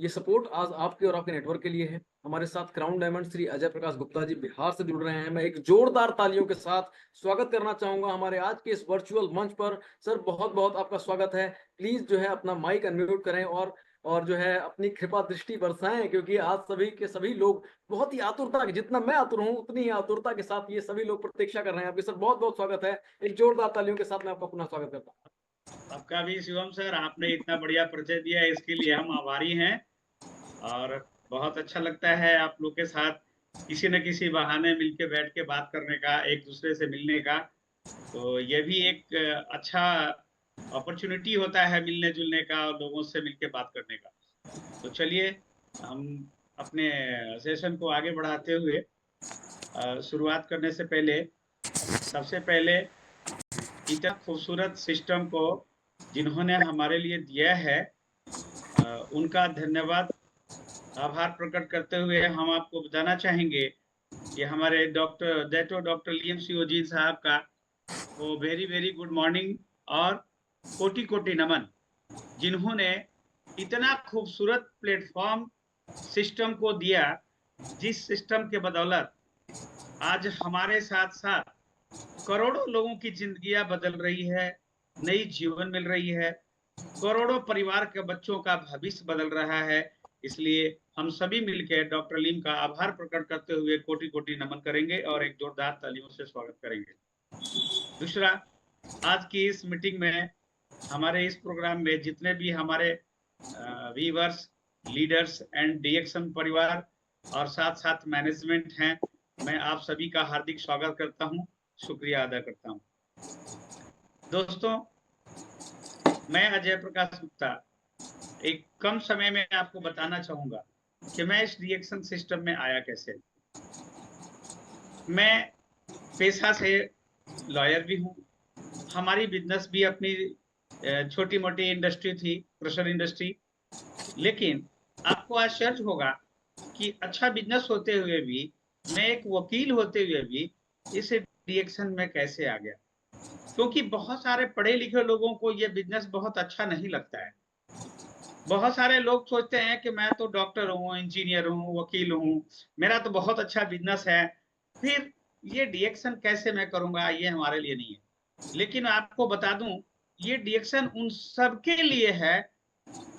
ये सपोर्ट आज आपके और आपके नेटवर्क के लिए है। हमारे साथ क्राउन डायमंड श्री अजय प्रकाश गुप्ता जी बिहार से जुड़ रहे हैं। मैं एक जोरदार तालियों के साथ स्वागत करना चाहूंगा हमारे आज के इस वर्चुअल मंच पर। सर बहुत-बहुत आपका स्वागत है। प्लीज़ जो है अपना माइक अनम्यूट करें और जो है अपनी कृपा दृष्टि बरसाएँ, क्योंकि आज सभी के सभी लोग बहुत ही आतुरता के, जितना मैं आतुर हूँ उतनी ही आतुरता के साथ ये सभी लोग प्रतीक्षा कर रहे हैं आपकी। सर बहुत-बहुत स्वागत है। एक जोरदार तालियों के साथ मैं आपका पुनः स्वागत करता हूँ। आपका भी शिवम सर, आपने इतना बढ़िया परिचय दिया है, इसके लिए हम आभारी हैं। और बहुत अच्छा लगता है आप लोग के साथ किसी न किसी बहाने मिलके बैठ के बात करने का, एक दूसरे से मिलने का। तो ये भी एक अच्छा अपॉर्चुनिटी होता है मिलने जुलने का और लोगों से मिलके बात करने का। तो चलिए, हम अपने सेशन को आगे बढ़ाते हुए शुरुआत करने से पहले सबसे पहले इतना खूबसूरत सिस्टम को जिन्होंने हमारे लिए दिया है, उनका धन्यवाद आभार प्रकट करते हुए हम आपको बताना चाहेंगे कि हमारे डॉक्टर लियम सिओजी साहब का वो वेरी वेरी गुड मॉर्निंग और कोटि कोटि नमन, जिन्होंने इतना खूबसूरत प्लेटफॉर्म सिस्टम को दिया, जिस सिस्टम के बदौलत आज हमारे साथ साथ करोड़ों लोगों की जिंदगियां बदल रही है, नई जीवन मिल रही है, करोड़ों परिवार के बच्चों का भविष्य बदल रहा है। इसलिए हम सभी मिलकर डॉक्टर लीम का आभार प्रकट करते हुए कोटि कोटि नमन करेंगे और एक जोरदार तालियों से स्वागत करेंगे। दूसरा, आज की इस मीटिंग में, हमारे इस प्रोग्राम में जितने भी हमारे वीवर्स, लीडर्स एंड डीएक्सन परिवार और साथ साथ मैनेजमेंट हैं, मैं आप सभी का हार्दिक स्वागत करता हूं, शुक्रिया अदा करता हूं। दोस्तों, मैं अजय प्रकाश गुप्ता एक कम समय में आपको बताना चाहूंगा कि मैं इस रिएक्शन सिस्टम में आया कैसे। मैं पेशा से लॉयर भी हूं, हमारी बिजनेस भी अपनी छोटी मोटी इंडस्ट्री थी, क्रशर इंडस्ट्री। लेकिन आपको आश्चर्य होगा कि अच्छा बिजनेस होते हुए भी, मैं एक वकील होते हुए भी इस रिएक्शन में कैसे आ गया। क्योंकि बहुत सारे पढ़े लिखे लोगों को ये बिजनेस बहुत अच्छा नहीं लगता है। बहुत सारे लोग सोचते हैं कि मैं तो डॉक्टर हूँ, इंजीनियर हूँ, वकील हूँ, मेरा तो बहुत अच्छा बिजनेस है, फिर ये डिएक्शन कैसे मैं करूंगा, ये हमारे लिए नहीं है। लेकिन आपको बता दूं, ये डिएक्शन उन सबके लिए है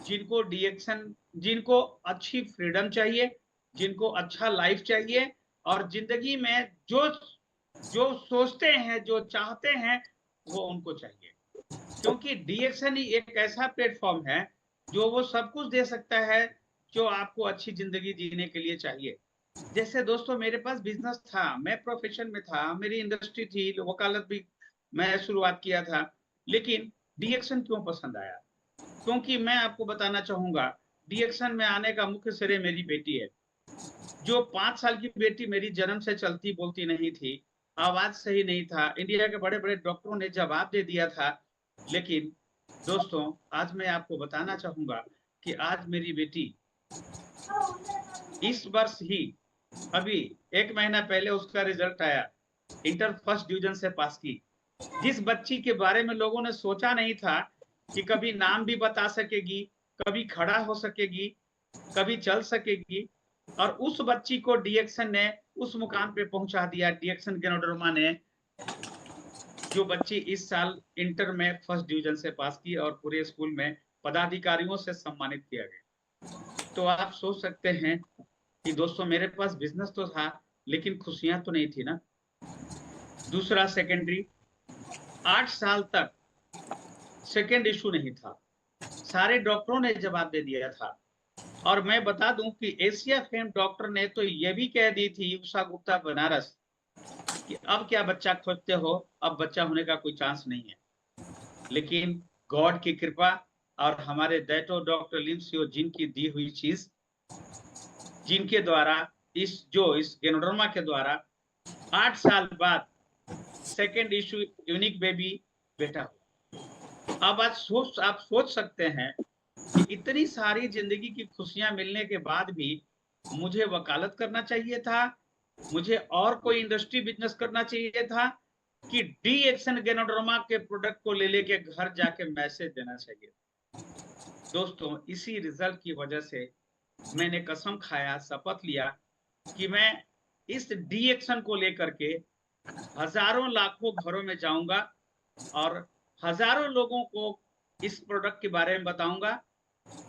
जिनको अच्छी फ्रीडम चाहिए, जिनको अच्छा लाइफ चाहिए और जिंदगी में जो जो सोचते हैं, जो चाहते हैं, वो उनको चाहिए। क्योंकि डीएक्सन ही एक ऐसा प्लेटफॉर्म है जो वो सब कुछ दे सकता है जो आपको अच्छी जिंदगी जीने के लिए चाहिए। जैसे दोस्तों, मेरे पास बिजनेस था, मैं प्रोफेशन में था, मेरी इंडस्ट्री थी, वकालत भी मैं शुरुआत किया था। लेकिन डीएक्सन क्यों पसंद आया? क्योंकि मैं आपको बताना चाहूंगा, डीएक्सन में आने का मुख्य श्रेय मेरी बेटी है। जो 5 साल की बेटी मेरी जन्म से चलती बोलती नहीं थी, आवाज सही नहीं था, इंडिया के बड़े बड़े डॉक्टरों ने जवाब दे दिया था। लेकिन दोस्तों, आज मैं आपको बताना चाहूंगा कि आज मेरी बेटी इस वर्ष ही, अभी 1 महीना पहले उसका रिजल्ट आया, इंटर फर्स्ट डिवीजन से पास की। जिस बच्ची के बारे में लोगों ने सोचा नहीं था कि कभी नाम भी बता सकेगी, कभी खड़ा हो सकेगी, कभी चल सकेगी, और उस बच्ची को डीएक्सन ने उस मुकाम पे पहुंचा दिया। डीएक्सन गैनोडर्मा ने, जो बच्ची इस साल इंटर में फर्स्ट डिवीजन से पास की और पूरे स्कूल में पदाधिकारियों से सम्मानित किया गया। तो आप सोच सकते हैं कि दोस्तों, मेरे पास बिजनेस तो था लेकिन खुशियां तो नहीं थी ना। दूसरा, सेकेंडरी, 8 साल तक सेकेंड इशू नहीं था, सारे डॉक्टरों ने जवाब दे दिया था। और मैं बता दूं कि एशिया फेम डॉक्टर ने तो ये भी कह दी थी, उषा गुप्ता बनारस, कि अब क्या बच्चा खोजते हो, अब बच्चा होने का कोई चांस नहीं है। लेकिन गॉड की कृपा और हमारे दैटो डॉक्टर लिम सियो जिनकी दी हुई चीज, जिनके द्वारा इस गेनोडर्मा के द्वारा 8 साल बाद सेकेंड इशू यूनिक बेबी बेटा हुआ। अब आज आप सोच सकते हैं कि इतनी सारी जिंदगी की खुशियां मिलने के बाद भी मुझे वकालत करना चाहिए था, मुझे और कोई इंडस्ट्री बिजनेस करना चाहिए था, कि डी एक्शन गेनोड्रोमा के प्रोडक्ट को ले लेके घर जाके मैसेज देना चाहिए। दोस्तों, इसी रिजल्ट की वजह से मैंने कसम खाया, शपथ लिया कि मैं इस डी एक्शन को लेकर के हजारों लाखों घरों में जाऊंगा और हजारों लोगों को इस प्रोडक्ट के बारे में बताऊंगा।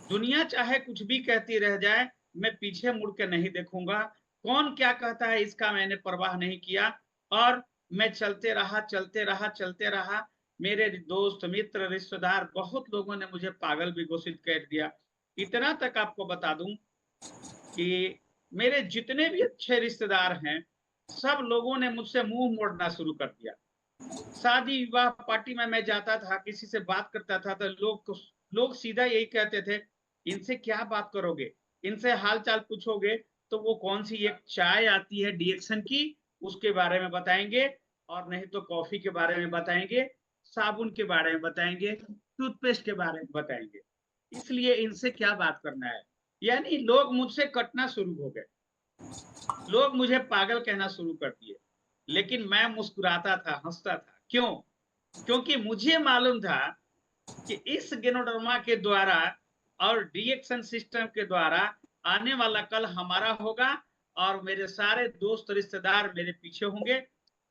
दुनिया चाहे कुछ भी कहती रह जाए, मैं पीछे मुड़ के नहीं देखूंगा। कौन क्या कहता है इसका मैंने परवाह नहीं किया, और मैं चलते रहा चलते रहा चलते रहा। मेरे दोस्त मित्र रिश्तेदार बहुत लोगों ने मुझे पागल भी घोषित कर दिया। इतना तक आपको बता दूं कि मेरे जितने भी अच्छे रिश्तेदार हैं, सब लोगों ने मुझसे मुंह मोड़ना शुरू कर दिया। शादी विवाह पार्टी में मैं जाता था, किसी से बात करता था तो लोग सीधा यही कहते थे, इनसे क्या बात करोगे, इनसे हाल चाल पूछोगे तो वो कौन सी एक चाय आती है डीएक्शन की, उसके बारे में बताएंगे, और नहीं तो कॉफी के बारे में बताएंगे, साबुन के बारे में बताएंगे, टूथपेस्ट के बारे में बताएंगे। इसलिए इनसे क्या बात करना है। यानी लोग मुझसे कटना शुरू हो गए, लोग मुझे पागल कहना शुरू कर दिए। लेकिन मैं मुस्कुराता था, हंसता था। क्यों? क्योंकि मुझे मालूम था कि इस गेनोडर्मा के द्वारा और डीएक्शन सिस्टम के द्वारा आने वाला कल हमारा होगा, और मेरे सारे दोस्त रिश्तेदार मेरे पीछे होंगे,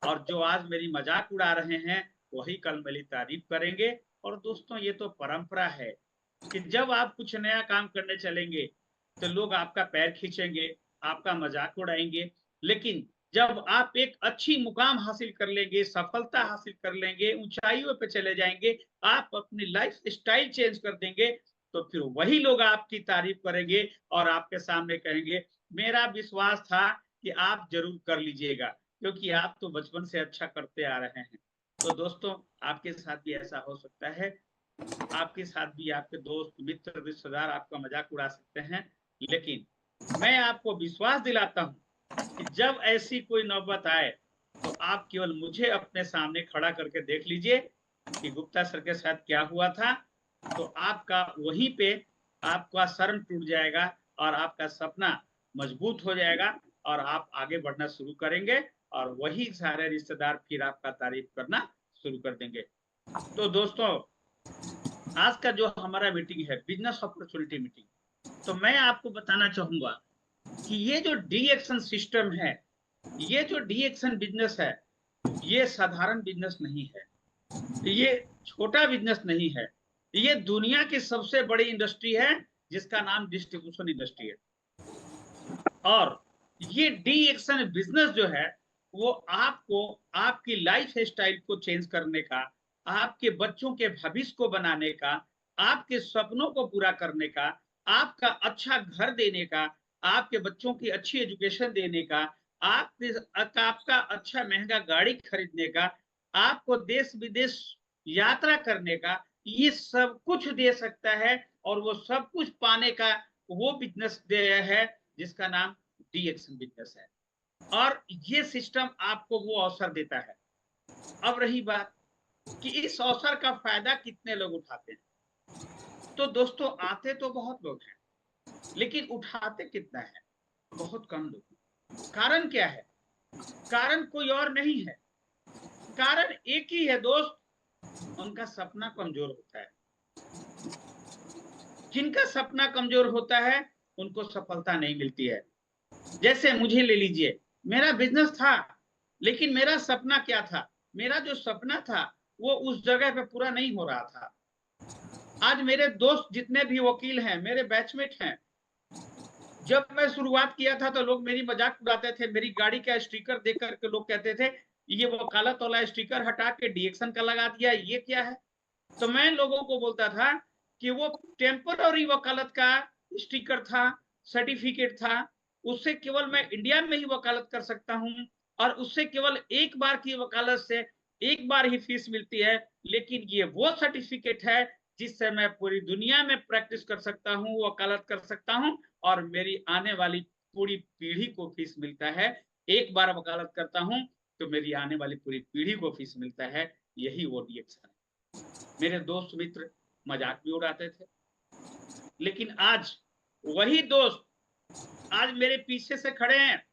और जो आज मेरी मजाक उड़ा रहे हैं वही कल मेरी तारीफ करेंगे। और दोस्तों, ये तो परंपरा है कि जब आप कुछ नया काम करने चलेंगे तो लोग आपका पैर खींचेंगे, आपका मजाक उड़ाएंगे। लेकिन जब आप एक अच्छी मुकाम हासिल कर लेंगे, सफलता हासिल कर लेंगे, ऊंचाइयों पे चले जाएंगे, आप अपनी लाइफ स्टाइल चेंज कर देंगे, तो फिर वही लोग आपकी तारीफ करेंगे और आपके सामने कहेंगे, मेरा विश्वास था कि आप जरूर कर लीजिएगा, क्योंकि आप तो बचपन से अच्छा करते आ रहे हैं। तो दोस्तों, आपके साथ भी ऐसा हो सकता है। आपके साथ भी आपके दोस्त मित्र रिश्तेदार आपका मजाक उड़ा सकते हैं। लेकिन मैं आपको विश्वास दिलाता हूं कि जब ऐसी कोई नौबत आए तो आप केवल मुझे अपने सामने खड़ा करके देख लीजिए कि गुप्ता सर के साथ क्या हुआ था। तो आपका वहीं पे आपका शर्म टूट जाएगा और आपका सपना मजबूत हो जाएगा, और आप आगे बढ़ना शुरू करेंगे, और वही सारे रिश्तेदार फिर आपका तारीफ करना शुरू कर देंगे। तो दोस्तों, आज का जो हमारा मीटिंग है बिजनेस अपॉर्चुनिटी मीटिंग, तो मैं आपको बताना चाहूंगा कि ये जो डी एक्शन सिस्टम है, ये जो डी एक्शन बिजनेस है, ये साधारण बिजनेस नहीं है, ये छोटा बिजनेस नहीं है, ये दुनिया की सबसे बड़ी इंडस्ट्री है जिसका नाम डिस्ट्रीब्यूशन इंडस्ट्री है। और ये डी एक्शन बिजनेस जो है, वो आपको आपकी लाइफ स्टाइल को चेंज करने का, आपके बच्चों के भविष्य को बनाने का, आपके सपनों को पूरा करने का, आपका अच्छा घर देने का, आपके बच्चों की अच्छी एजुकेशन देने का, आपका अच्छा महंगा गाड़ी खरीदने का, आपको देश विदेश यात्रा करने का, ये सब कुछ दे सकता है। और वो सब कुछ पाने का वो बिजनेस है जिसका नाम डी एक्शन बिजनेस है। और ये सिस्टम आपको वो अवसर देता है। अब रही बात कि इस अवसर का फायदा कितने लोग उठाते हैं, तो दोस्तों, आते तो बहुत लोग हैं, लेकिन उठाते कितना है? बहुत कम लोग। कारण क्या है? कारण कोई और नहीं है, कारण एक ही है दोस्त, उनका सपना कमजोर होता है। जिनका सपना कमजोर होता है उनको सफलता नहीं मिलती है। जैसे मुझे ले लीजिए, मेरा बिजनेस था, लेकिन मेरा सपना क्या था? मेरा जो सपना था वो उस जगह पे पूरा नहीं हो रहा था। आज मेरे दोस्त जितने भी वकील हैं, मेरे बैचमेट हैं, जब मैं शुरुआत किया था तो लोग मेरी मजाक उड़ाते थे। मेरी गाड़ी का स्टिकर देख करके लोग कहते थे, ये वकालत वाला स्टिकर हटा के डीएक्शन का लगा दिया, ये क्या है? तो मैं लोगों को बोलता था कि वो टेम्पररी वकालत का स्टिकर था, सर्टिफिकेट था, उससे केवल मैं इंडिया में ही वकालत कर सकता हूं, और उससे केवल एक बार की वकालत से एक बार ही फीस मिलती है। लेकिन ये वो सर्टिफिकेट है जिससे मैं पूरी दुनिया में प्रैक्टिस कर सकता हूं, वकालत कर सकता हूं, और मेरी आने वाली पूरी पीढ़ी को फीस मिलता है। एक बार वकालत करता हूं तो मेरी आने वाली पूरी पीढ़ी को फीस मिलता है। यही वो डीएक्शन है। मेरे दोस्त मित्र मजाक भी उड़ाते थे, लेकिन आज वही दोस्त आज मेरे पीछे से खड़े हैं,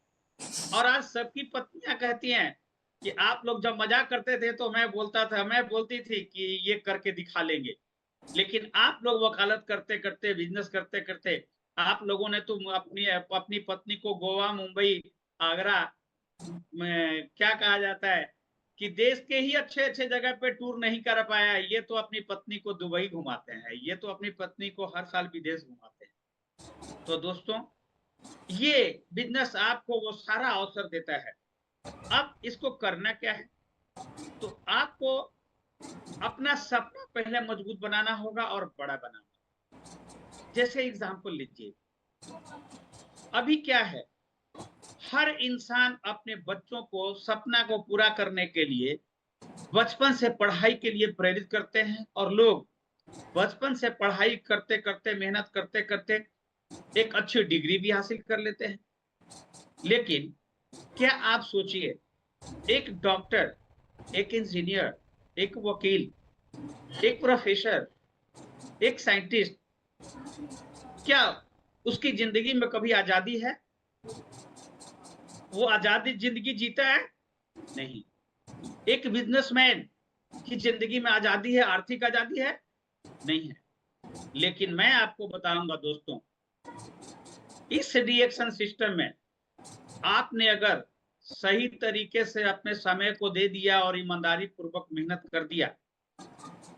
और आज सबकी पत्नियां कहती हैं कि आप लोग जब मजाक करते थे तो मैं बोलती थी कि ये करके दिखा लेंगे, लेकिन आप लोग वकालत करते करते, बिजनेस करते करते आप लोगों ने तो अपनी अपनी पत्नी को गोवा, मुंबई, आगरा में क्या कहा जाता है कि देश के ही अच्छे अच्छे जगह पे टूर नहीं कर पाया, ये तो अपनी पत्नी को दुबई घुमाते हैं, ये तो अपनी पत्नी को हर साल विदेश घुमाते हैं। तो दोस्तों, ये बिजनेस आपको वो सारा अवसर देता है। अब इसको करना क्या है? तो आपको अपना सपना पहले मजबूत बनाना होगा और बड़ा बनाना। जैसे एग्जांपल लीजिए, अभी क्या है, हर इंसान अपने बच्चों को सपना को पूरा करने के लिए बचपन से पढ़ाई के लिए प्रेरित करते हैं, और लोग बचपन से पढ़ाई करते करते, मेहनत करते करते एक अच्छी डिग्री भी हासिल कर लेते हैं। लेकिन क्या आप सोचिए, एक डॉक्टर, एक इंजीनियर, एक वकील, एक प्रोफेसर, एक साइंटिस्ट, क्या उसकी जिंदगी में कभी आजादी है? वो आजादी जिंदगी जीता है? नहीं। एक बिजनेसमैन की जिंदगी में आजादी है, आर्थिक आजादी है? नहीं है। लेकिन मैं आपको बताऊंगा दोस्तों, इस रिएक्शन सिस्टम में आपने अगर सही तरीके से अपने समय को दे दिया और ईमानदारी पूर्वक मेहनत कर दिया,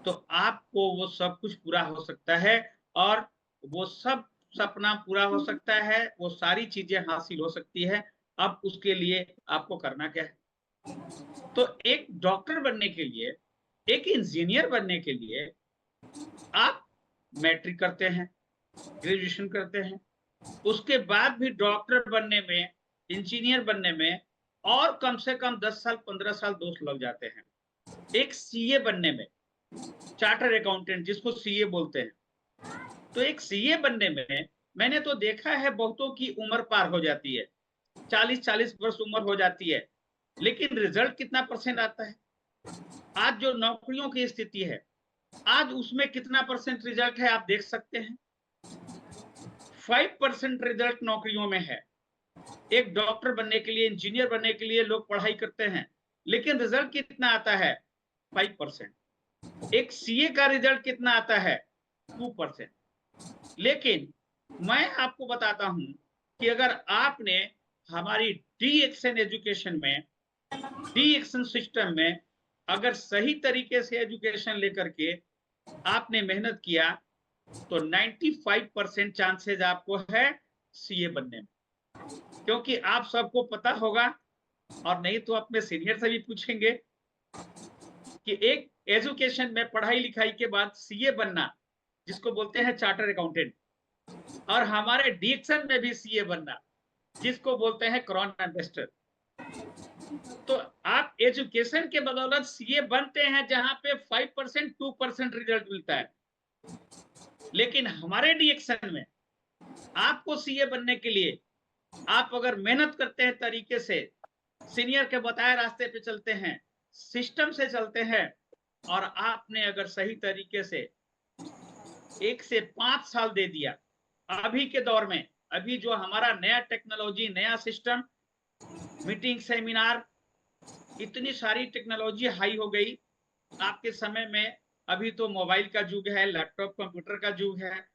तो आपको वो सब कुछ पूरा हो सकता है, और वो सब सपना पूरा हो सकता है, वो सारी चीजें हासिल हो सकती है। अब उसके लिए आपको करना क्या है? तो एक डॉक्टर बनने के लिए, एक इंजीनियर बनने के लिए आप मैट्रिक करते हैं, ग्रेजुएशन करते हैं, उसके बाद भी डॉक्टर बनने में, इंजीनियर बनने में और कम से कम 10 साल 15 साल दोस्त लग जाते हैं। एक सीए बनने में, चार्टर अकाउंटेंट जिसको सीए बोलते हैं, तो एक सीए बनने में मैंने तो देखा है बहुतों की उम्र पार हो जाती है, 40-40 वर्ष उम्र हो जाती है, लेकिन रिजल्ट कितना परसेंट आता है? आज जो नौकरियों की स्थिति है, आज उसमें कितना परसेंट रिजल्ट है आप देख सकते हैं। 5% रिजल्ट नौकरियों में है। एक डॉक्टर बनने के लिए, इंजीनियर बनने के लिए लोग पढ़ाई करते हैं, लेकिन रिजल्ट कितना आता है? 5%। एक सीए का रिजल्ट कितना आता है? 2%। लेकिन मैं आपको बताता हूं कि अगर आपने हमारी डी एक्शन एजुकेशन में, डी एक्शन सिस्टम में अगर सही तरीके से एजुकेशन लेकर के आपने मेहनत किया, तो 95% चांसेस आपको है सीए बनने में। क्योंकि आप सबको पता होगा, और नहीं तो अपने सीनियर से भी पूछेंगे, कि एक एजुकेशन में पढ़ाई लिखाई के बाद सीए बनना, जिसको बोलते हैं चार्टर अकाउंटेंट, और हमारे डिक्शन में भी सीए बनना, जिसको बोलते हैं क्रॉन एम्बेसडर। तो आप एजुकेशन के बदौलत सीए बनते हैं जहां पे 5% 2% रिजल्ट मिलता है, लेकिन हमारे डिएक्शन में आपको सीए बनने के लिए आप अगर मेहनत करते हैं तरीके से, सीनियर के बताए रास्ते पे चलते हैं, सिस्टम से चलते हैं, और आपने अगर सही तरीके से 1 से 5 साल दे दिया, अभी के दौर में, अभी जो हमारा नया टेक्नोलॉजी, नया सिस्टम, मीटिंग, सेमिनार, इतनी सारी टेक्नोलॉजी हाई हो गई आपके समय में। अभी तो मोबाइल का युग है, लैपटॉप कंप्यूटर का युग है।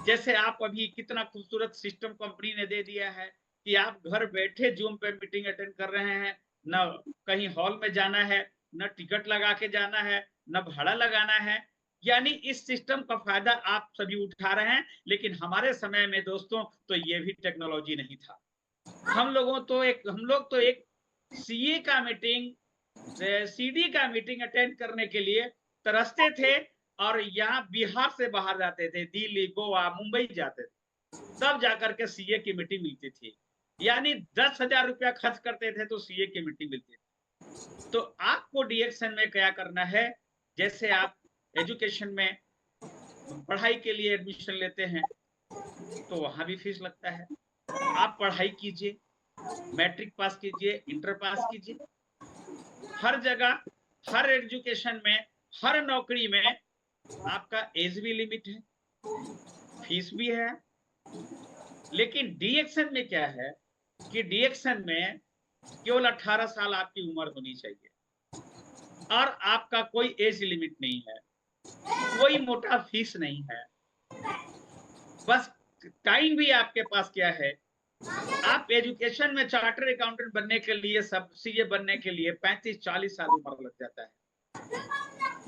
जैसे आप अभी कितना खूबसूरत सिस्टम कंपनी ने दे दिया है कि आप घर बैठे जूम पे मीटिंग अटेंड कर रहे हैं, न कहीं हॉल में जाना है, न टिकट लगा के जाना है, न भाड़ा लगाना है। यानी इस सिस्टम का फायदा आप सभी उठा रहे हैं, लेकिन हमारे समय में दोस्तों तो ये भी टेक्नोलॉजी नहीं था। हम लोग तो एक सीए का मीटिंग, सीडी का मीटिंग अटेंड करने के लिए तरसते थे, और यहाँ बिहार से बाहर जाते थे, दिल्ली, गोवा, मुंबई जाते थे, तब जाकर के सीए की मीटिंग मिलती थी। यानी 10,000 रुपया खर्च करते थे तो सीए की मीटिंग मिलती थी। तो आपको डीएक्शन में क्या करना है? जैसे आप एजुकेशन में पढ़ाई के लिए एडमिशन लेते हैं, तो वहां भी फीस लगता है। आप पढ़ाई कीजिए, मैट्रिक पास कीजिए, इंटर पास कीजिए, हर जगह, हर एजुकेशन में, हर नौकरी में आपका एज भी लिमिट है, फीस भी है। लेकिन डीएक्शन में क्या है कि डीएक्शन में केवल 18 साल आपकी उम्र होनी चाहिए, और आपका कोई एज लिमिट नहीं है, कोई मोटा फीस नहीं है। बस टाइम भी आपके पास क्या है। आप एजुकेशन में चार्टर्ड अकाउंटेंट बनने के लिए, सब सीए बनने के लिए 35-40 साल उम्र लग जाता है,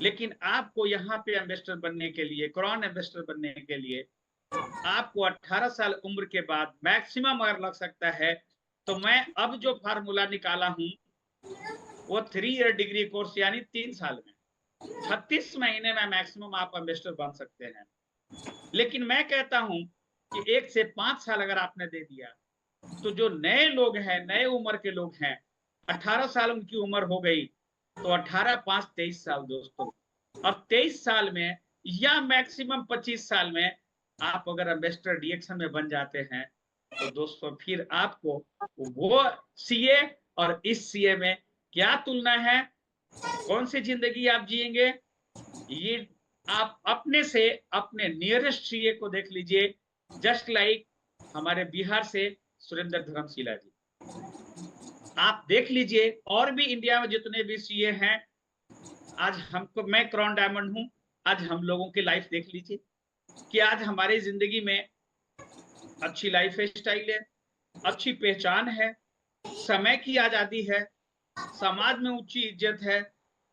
लेकिन आपको यहाँ पे एम्बेसडर बनने के लिए, क्राउन एम्बेसडर बनने के लिए आपको 18 साल उम्र के बाद मैक्सिमम अगर लग सकता है, तो मैं अब जो फार्मूला निकाला हूं वो 3 ईयर डिग्री कोर्स यानी 3 साल में 36 महीने में मैक्सिमम आप एम्बेसडर बन सकते हैं। लेकिन मैं कहता हूं कि 1 से 5 साल अगर आपने दे दिया, तो जो नए लोग हैं, नए उम्र के लोग हैं, 18 साल उनकी उम्र हो गई, तो 18-5 23 साल दोस्तों। अब 23 साल में या मैक्सिमम 25 साल में आप अगर एम्बेसडर डीएक्शन में बन जाते हैं, तो दोस्तों फिर आपको वो सीए और इस सीए में क्या तुलना है, कौन सी जिंदगी आप जिएंगे, ये आप अपने से अपने नियरेस्ट सीए को देख लीजिए। जस्ट लाइक हमारे बिहार से सुरेंद्र धर्मशिला जी, आप देख लीजिए। और भी इंडिया में जितने भी सीए हैं, आज हमको, मैं क्राउन डायमंड हूं, आज हम लोगों की लाइफ देख लीजिए कि आज हमारी जिंदगी में अच्छी लाइफ स्टाइल है, अच्छी पहचान है, समय की आजादी है, समाज में ऊंची इज्जत है,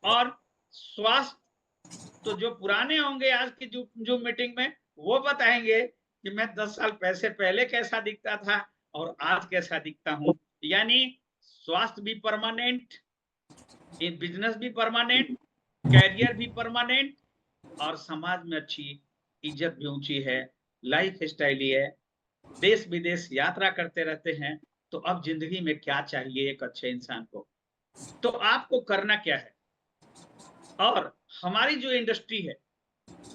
और स्वास्थ्य तो जो पुराने होंगे आज की जो मीटिंग में, वो बताएंगे कि मैं 10 साल पैसे पहले कैसा दिखता था और आज कैसा दिखता हूं। यानी स्वास्थ्य भी परमानेंट, बिजनेस भी परमानेंट, कैरियर भी परमानेंट, और समाज में अच्छी इज्जत भी ऊंची है, लाइफ स्टाइल ही है, देश विदेश यात्रा करते रहते हैं। तो अब जिंदगी में क्या चाहिए एक अच्छे इंसान को? तो आपको करना क्या है? और हमारी जो इंडस्ट्री है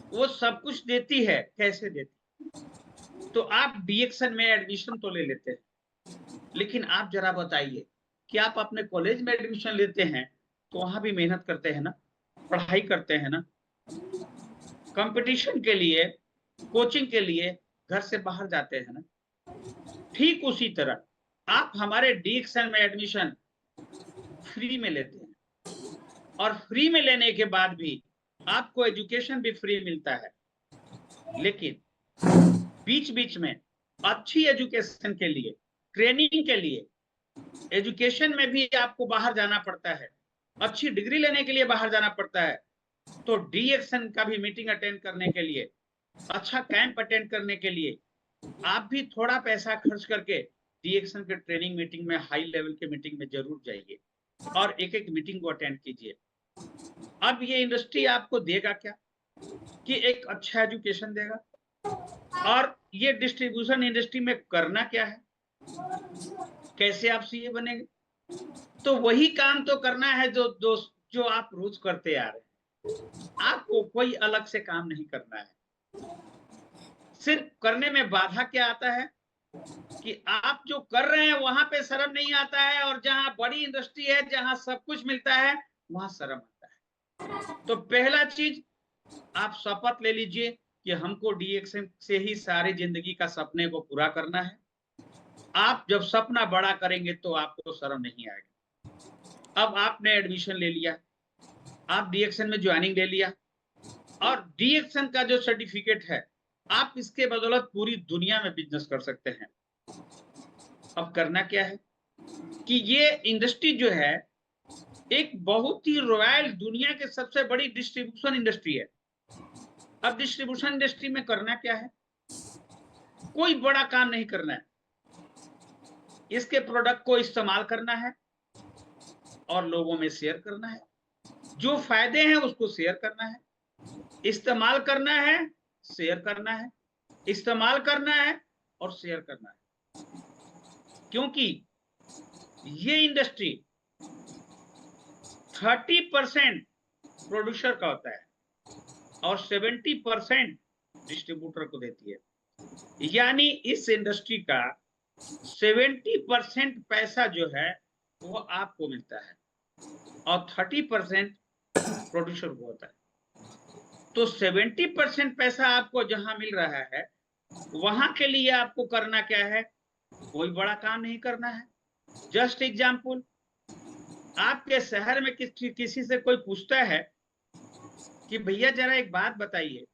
वो सब कुछ देती है, कैसे देती? तो आप डीएक्शन में एडमिशन तो ले लेते हैं, लेकिन आप जरा बताइए कि आप अपने कॉलेज में एडमिशन लेते हैं तो वहां भी मेहनत करते हैं ना, पढ़ाई करते हैं ना, कंपटीशन के लिए, कोचिंग के लिए घर से बाहर जाते हैं ना। ठीक उसी तरह आप हमारे डीएक्शन में एडमिशन फ्री में लेते हैं, और फ्री में लेने के बाद भी आपको एजुकेशन भी फ्री मिलता है। लेकिन बीच बीच में अच्छी एजुकेशन के लिए, ट्रेनिंग के लिए, एजुकेशन में भी आपको बाहर जाना पड़ता है, अच्छी डिग्री लेने के लिए बाहर जाना पड़ता है। तो डीएक्शन का भी मीटिंग अटेंड करने के लिए, अच्छा कैंप अटेंड करने के लिए आप भी थोड़ा पैसा खर्च करके डीएक्शन के ट्रेनिंग मीटिंग में, हाई लेवल के मीटिंग में जरूर जाइए और एक एक मीटिंग को अटेंड कीजिए। अब ये इंडस्ट्री आपको देगा क्या? कि एक अच्छा एजुकेशन देगा। और ये डिस्ट्रीब्यूशन इंडस्ट्री में करना क्या है, कैसे आप सीए बनेंगे? तो वही काम तो करना है जो आप रोज करते आ रहे हैं। आपको कोई अलग से काम नहीं करना है। सिर्फ करने में बाधा क्या आता है कि आप जो कर रहे हैं वहां पे शर्म नहीं आता है, और जहां बड़ी इंडस्ट्री है, जहां सब कुछ मिलता है, वहां शर्म आता है। तो पहला चीज, आप शपथ ले लीजिए कि हमको डीएक्शन से ही सारी जिंदगी का सपने को पूरा करना है। आप जब सपना बड़ा करेंगे तो आपको शर्म नहीं आएगी। अब आपने एडमिशन ले लिया, आप डीएक्शन में ज्वाइनिंग ले लिया, और डीएक्शन का जो सर्टिफिकेट है, आप इसके बदौलत पूरी दुनिया में बिजनेस कर सकते हैं। अब करना क्या है कि ये इंडस्ट्री जो है एक बहुत ही रॉयल, दुनिया के सबसे बड़ी डिस्ट्रीब्यूशन इंडस्ट्री है। अब डिस्ट्रीब्यूशन इंडस्ट्री में करना क्या है? कोई बड़ा काम नहीं करना है, इसके प्रोडक्ट को इस्तेमाल करना है और लोगों में शेयर करना है। जो फायदे हैं उसको शेयर करना है, इस्तेमाल करना है, शेयर करना है, इस्तेमाल करना है और शेयर करना है। क्योंकि ये इंडस्ट्री 30% प्रोड्यूसर का होता है और 70% डिस्ट्रीब्यूटर को देती है। यानी इस इंडस्ट्री का 70% पैसा जो है वो आपको मिलता है और 30% प्रोड्यूसर को होता है। तो 70% पैसा आपको जहां मिल रहा है, वहां के लिए आपको करना क्या है? कोई बड़ा काम नहीं करना है। जस्ट एग्जाम्पल, आपके शहर में किसी से कोई पूछता है कि भैया जरा एक बात बताइए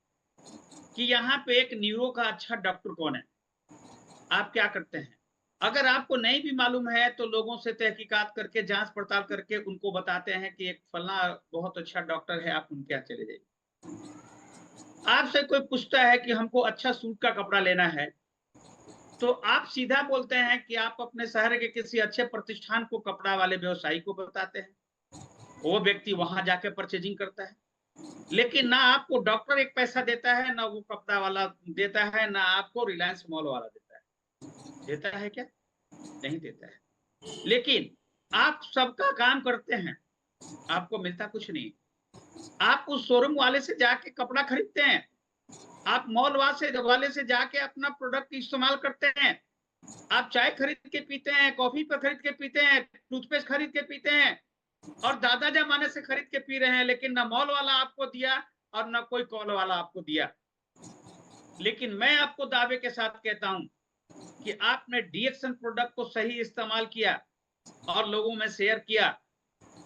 कि यहाँ पे एक न्यूरो का अच्छा डॉक्टर कौन है, आप क्या करते हैं? अगर आपको नहीं भी मालूम है तो लोगों से तहकीकात करके, जांच पड़ताल करके उनको बताते हैं कि एक फलाना बहुत अच्छा डॉक्टर है, आप उनके यहाँ चले जाइए। आपसे कोई पूछता है कि हमको अच्छा सूट का कपड़ा लेना है, तो आप सीधा बोलते हैं कि आप अपने शहर के किसी अच्छे प्रतिष्ठान को, कपड़ा वाले व्यवसायी को बताते हैं, वो व्यक्ति वहां जाके परचेजिंग करता है। लेकिन ना आपको डॉक्टर एक पैसा देता है, ना वो कपड़ा वाला देता है, ना आपको रिलायंस मॉल वाला देता है। देता है क्या? नहीं देता है। लेकिन आप सबका काम करते हैं, आपको मिलता कुछ नहीं। आप उस शोरूम वाले से जाके कपड़ा खरीदते हैं, आप मॉल वाले से जाके अपना प्रोडक्ट इस्तेमाल करते हैं, आप चाय खरीद के पीते हैं, कॉफी पर खरीद के पीते हैं, टूथपेस्ट खरीद के पीते हैं, और दादा जमाने से खरीद के पी रहे हैं, लेकिन ना मॉल वाला आपको दिया और ना कोई कॉल वाला आपको दिया। लेकिन मैं आपको दावे के साथ कहता हूं कि आपने डीएक्सन प्रोडक्ट को सही इस्तेमाल किया और लोगों में शेयर किया,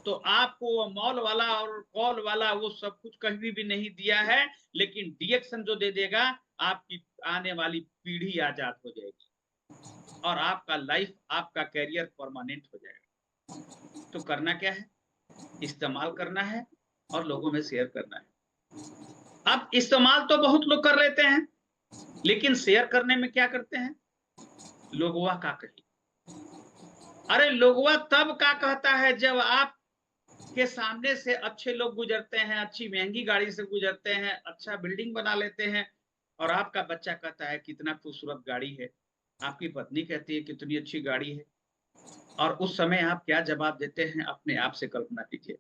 तो आपको वो मॉल वाला और कॉल वाला वो सब कुछ कभी भी नहीं दिया है, लेकिन डीएक्सन जो दे देगा, आपकी आने वाली पीढ़ी आजाद हो जाएगी और आपका लाइफ, आपका कैरियर परमानेंट हो जाएगा। तो करना क्या है? इस्तेमाल करना है और लोगों में शेयर करना है। अब इस्तेमाल तो बहुत लोग कर लेते हैं, लेकिन शेयर करने में क्या करते हैं? लोगवा का कही। अरे लोगवा तब का कहता है जब आप के सामने से अच्छे लोग गुजरते हैं, अच्छी महंगी गाड़ी से गुजरते हैं, अच्छा बिल्डिंग बना लेते हैं, और आपका बच्चा कहता है कितना खूबसूरत गाड़ी है, आपकी पत्नी कहती है कितनी अच्छी गाड़ी है, और उस समय आप क्या जवाब देते हैं? अपने आप से कल्पना कीजिए।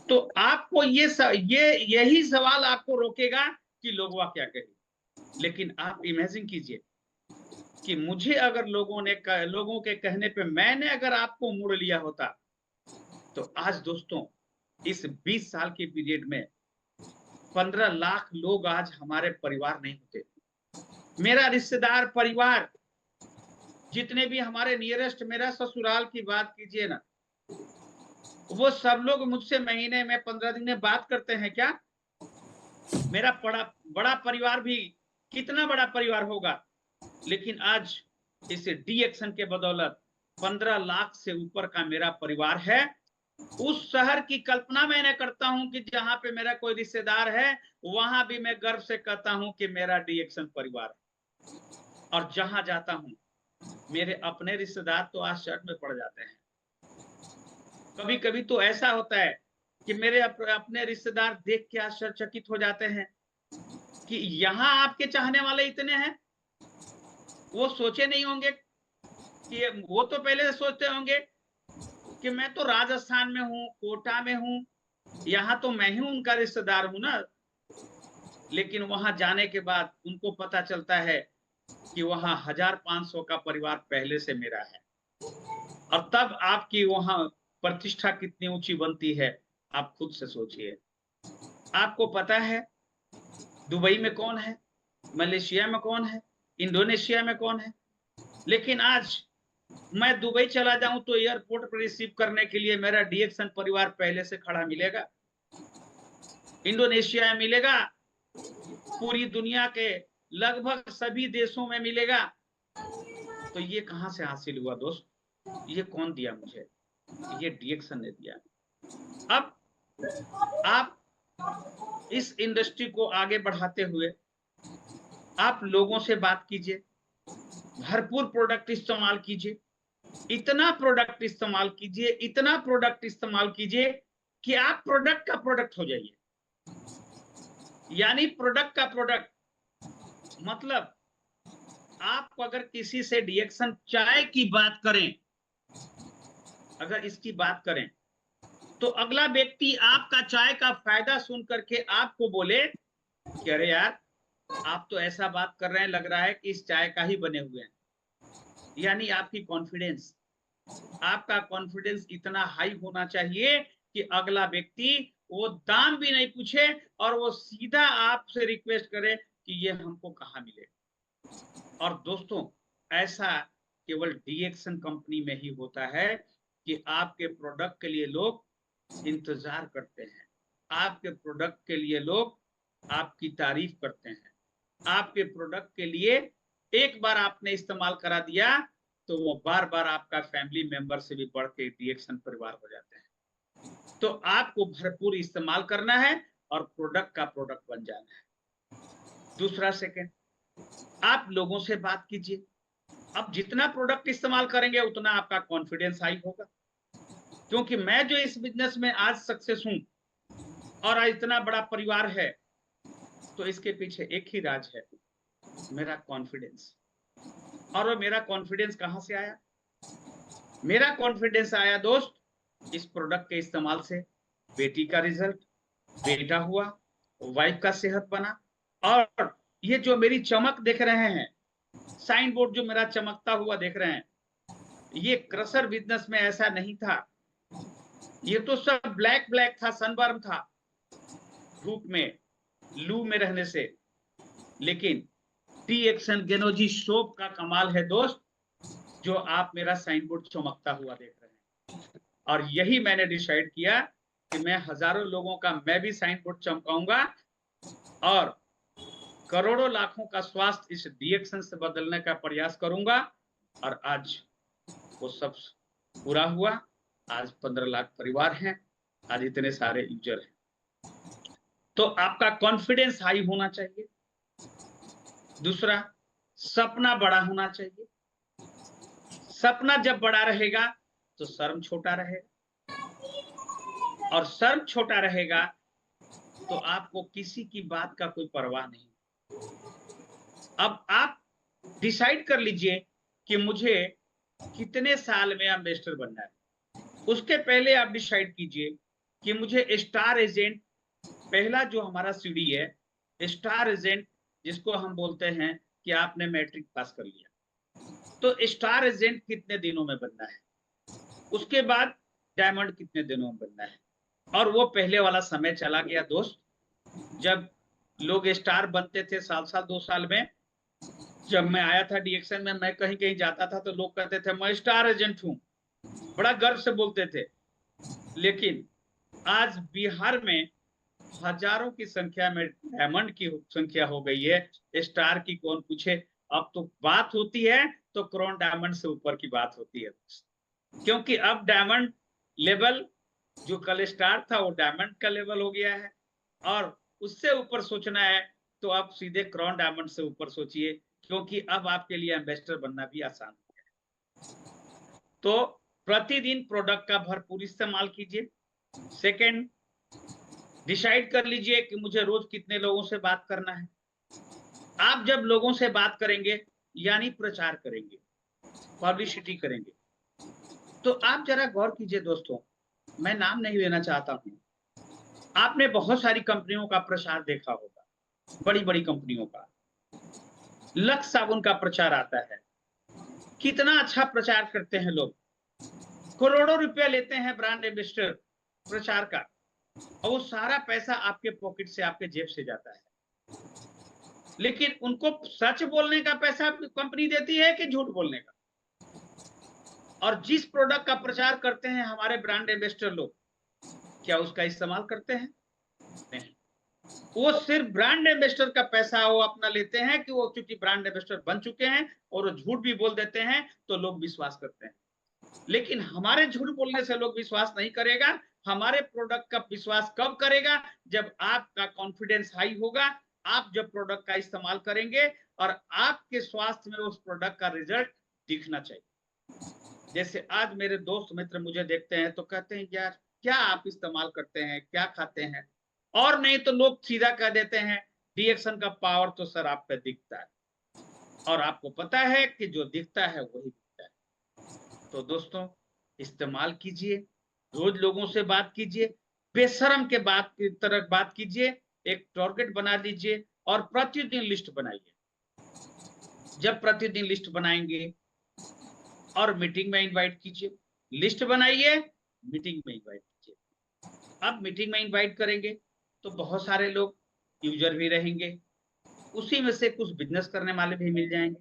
तो आपको यही सवाल आपको रोकेगा कि लोगवा क्या कहे। लेकिन आप इमेजिन कीजिए कि मुझे अगर लोगों के कहने पे मैंने अगर आपको मोड़ लिया होता, तो आज दोस्तों इस 20 साल के पीरियड में 15 लाख लोग आज हमारे परिवार नहीं होते। मेरा रिश्तेदार परिवार, जितने भी हमारे नियरेस्ट, मेरा ससुराल की बात कीजिए ना, वो सब लोग मुझसे महीने में 15 दिन में बात करते हैं क्या? मेरा बड़ा बड़ा परिवार भी कितना बड़ा परिवार होगा, लेकिन आज इस डीएक्शन के बदौलत 15 लाख से ऊपर का मेरा परिवार है। उस शहर की कल्पना मैंने करता हूं कि जहां पे मेरा कोई रिश्तेदार है, वहां भी मैं गर्व से कहता हूं कि मेरा डीएक्शन परिवार है। और जहां जाता हूं, मेरे अपने रिश्तेदार तो आश्चर्य में पड़ जाते हैं। कभी कभी तो ऐसा होता है कि मेरे अपने रिश्तेदार देख के आश्चर्यचकित हो जाते हैं कि यहाँ आपके चाहने वाले इतने हैं। वो सोचे नहीं होंगे कि वो तो पहले सोचते होंगे कि मैं तो राजस्थान में हूँ, कोटा में हूँ, यहाँ तो मैं ही उनका रिश्तेदार हूं ना। लेकिन वहां जाने के बाद उनको पता चलता है कि वहां 1500 का परिवार पहले से मेरा है, और तब आपकी वहां प्रतिष्ठा कितनी ऊंची बनती है, आप खुद से सोचिए। आपको पता है दुबई में कौन है, मलेशिया में कौन है, इंडोनेशिया में कौन है, लेकिन आज मैं दुबई चला जाऊं तो एयरपोर्ट पर रिसीव करने के लिए मेरा डीएक्सन परिवार पहले से खड़ा मिलेगा। इंडोनेशिया में मिलेगा, पूरी दुनिया के लगभग सभी देशों में मिलेगा। तो ये कहां से हासिल हुआ दोस्त? ये कौन दिया मुझे? ये डीएक्सन ने दिया। अब आप इस इंडस्ट्री को आगे बढ़ाते हुए आप लोगों से बात कीजिए, भरपूर प्रोडक्ट इस्तेमाल कीजिए, इतना प्रोडक्ट इस्तेमाल कीजिए, इतना प्रोडक्ट इस्तेमाल कीजिए कि आप प्रोडक्ट का प्रोडक्ट हो जाइए। यानी प्रोडक्ट का प्रोडक्ट मतलब आप अगर किसी से डीएक्सन चाय की बात करें, अगर इसकी बात करें, तो अगला व्यक्ति आपका चाय का फायदा सुन करके आपको बोले कि अरे यार, आप तो ऐसा बात कर रहे हैं, लग रहा है कि इस चाय का ही बने हुए हैं। यानी आपका कॉन्फिडेंस इतना हाई होना चाहिए कि अगला व्यक्ति वो दाम भी नहीं पूछे और वो सीधा आपसे रिक्वेस्ट करे कि ये हमको कहाँ मिले। और दोस्तों, ऐसा केवल डीएक्सन कंपनी में ही होता है कि आपके प्रोडक्ट के लिए लोग इंतजार करते हैं, आपके प्रोडक्ट के लिए लोग आपकी तारीफ करते हैं, आपके प्रोडक्ट के लिए एक बार आपने इस्तेमाल करा दिया तो वो बार बार आपका फैमिली मेंबर से भी बढ़ के डीएक्शन परिवार हो जाते हैं। तो आपको भरपूर इस्तेमाल करना है और प्रोडक्ट का प्रोडक्ट बन जाना है। दूसरा सेकंड, आप लोगों से बात कीजिए। अब जितना प्रोडक्ट इस्तेमाल करेंगे उतना आपका कॉन्फिडेंस हाई होगा, क्योंकि मैं जो इस बिजनेस में आज सक्सेस हूं और आज इतना बड़ा परिवार है, तो इसके पीछे एक ही राज है, मेरा कॉन्फिडेंस। और वो मेरा कॉन्फिडेंस कहां से आया? मेरा कॉन्फिडेंस आया दोस्त इस प्रोडक्ट के इस्तेमाल से। बेटी का रिजल्ट, बेटा हुआ, वाइफ का सेहत बना, और ये जो मेरी चमक देख रहे हैं, साइन बोर्ड जो मेरा चमकता हुआ देख रहे हैं, ये क्रशर बिजनेस में ऐसा नहीं था। ये तो सब ब्लैक ब्लैक था, सनबर्न था धूप में, लू में रहने से। लेकिन डीएक्शन गेनोजी सोप का कमाल है दोस्त, जो आप मेरा साइन बोर्ड चमकता हुआ देख रहे हैं। और यही मैंने डिसाइड किया कि मैं हजारों लोगों का मैं भी साइन बोर्ड चमकाऊंगा और करोड़ों लाखों का स्वास्थ्य इस डीएक्शन से बदलने का प्रयास करूंगा। और आज वो सब पूरा हुआ। आज 15 लाख परिवार हैं, आज इतने सारे यूजर हैं। तो आपका कॉन्फिडेंस हाई होना चाहिए। दूसरा, सपना बड़ा होना चाहिए। सपना जब बड़ा रहेगा तो शर्म छोटा रहेगा, और शर्म छोटा रहेगा तो आपको किसी की बात का कोई परवाह नहीं। अब आप डिसाइड कर लीजिए कि मुझे कितने साल में एम्बेसडर बनना है। उसके पहले आप डिसाइड कीजिए कि मुझे स्टार एजेंट, पहला जो हमारा सीढ़ी है, स्टार एजेंट जिसको हम बोलते हैं कि आपने मैट्रिक पास कर लिया, तो स्टार एजेंट कितने दिनों में बनना है। उसके बाद डायमंड कितने दिनों में बनना है। और वो पहले वाला समय चला गया दोस्त, जब लोग स्टार बनते थे साल साल 2 साल में। जब मैं आया था डीएक्शन में, मैं कहीं कहीं जाता था तो लोग कहते थे मैं स्टार एजेंट हूं, बड़ा गर्व से बोलते थे। लेकिन आज बिहार में हजारों की संख्या में डायमंड की संख्या हो गई है, स्टार की कौन पूछे। अब तो बात होती है तो क्राउन डायमंड से ऊपर की बात होती है, क्योंकि अब डायमंड लेवल जो कल स्टार था वो डायमंड का लेवल हो गया है, और उससे ऊपर सोचना है तो आप सीधे क्राउन डायमंड से ऊपर सोचिए, क्योंकि अब आपके लिए एम्बेसडर बनना भी आसान हो गया। तो प्रतिदिन प्रोडक्ट का भरपूर इस्तेमाल कीजिए। सेकंड, डिसाइड कर लीजिए कि मुझे रोज कितने लोगों से बात करना है। आप जब लोगों से बात करेंगे यानी प्रचार करेंगे, पब्लिसिटी करेंगे, तो आप जरा गौर कीजिए दोस्तों, मैं नाम नहीं लेना चाहता हूं। आपने बहुत सारी कंपनियों का प्रचार देखा होगा, बड़ी बड़ी कंपनियों का। लक्स साबुन का प्रचार आता है, कितना अच्छा प्रचार करते हैं लोग, करोड़ों रुपया लेते हैं ब्रांड एम्बेसडर प्रचार का, और वो सारा पैसा आपके पॉकेट से, आपके जेब से जाता है। लेकिन उनको सच बोलने का पैसा कंपनी देती है कि झूठ बोलने का? और जिस प्रोडक्ट का प्रचार करते हैं हमारे ब्रांड एम्बेसडर लोग, क्या उसका इस्तेमाल करते हैं? नहीं। वो सिर्फ ब्रांड एम्बेसडर का पैसा वो अपना लेते हैं कि वो चूंकि ब्रांड एम्बेसडर बन चुके हैं, और वो झूठ भी बोल देते हैं तो लोग विश्वास करते हैं। लेकिन हमारे झूठ बोलने से लोग विश्वास नहीं करेगा। हमारे प्रोडक्ट का विश्वास कब करेगा? जब आपका कॉन्फिडेंस हाई होगा, आप जब प्रोडक्ट का इस्तेमाल करेंगे और आपके स्वास्थ्य में उस प्रोडक्ट का रिजल्ट दिखना चाहिए। जैसे आज मेरे दोस्त मित्र मुझे देखते हैं तो कहते हैं यार क्या आप इस्तेमाल करते हैं, क्या खाते हैं? और नहीं तो लोग सीधा कह देते हैं डीएक्शन का पावर तो सर आप पे दिखता है, और आपको पता है कि जो दिखता है वही दिखता है। तो दोस्तों, इस्तेमाल कीजिए, रोज लोगों से बात कीजिए, बेशरम के बात की तरह बात कीजिए, एक टारगेट बना लीजिए और प्रतिदिन लिस्ट बनाइए। जब प्रतिदिन लिस्ट बनाएंगे और मीटिंग में इनवाइट कीजिए, लिस्ट बनाइए, मीटिंग में इनवाइट कीजिए। अब मीटिंग में इनवाइट करेंगे तो बहुत सारे लोग यूजर भी रहेंगे, उसी में से कुछ बिजनेस करने वाले भी मिल जाएंगे।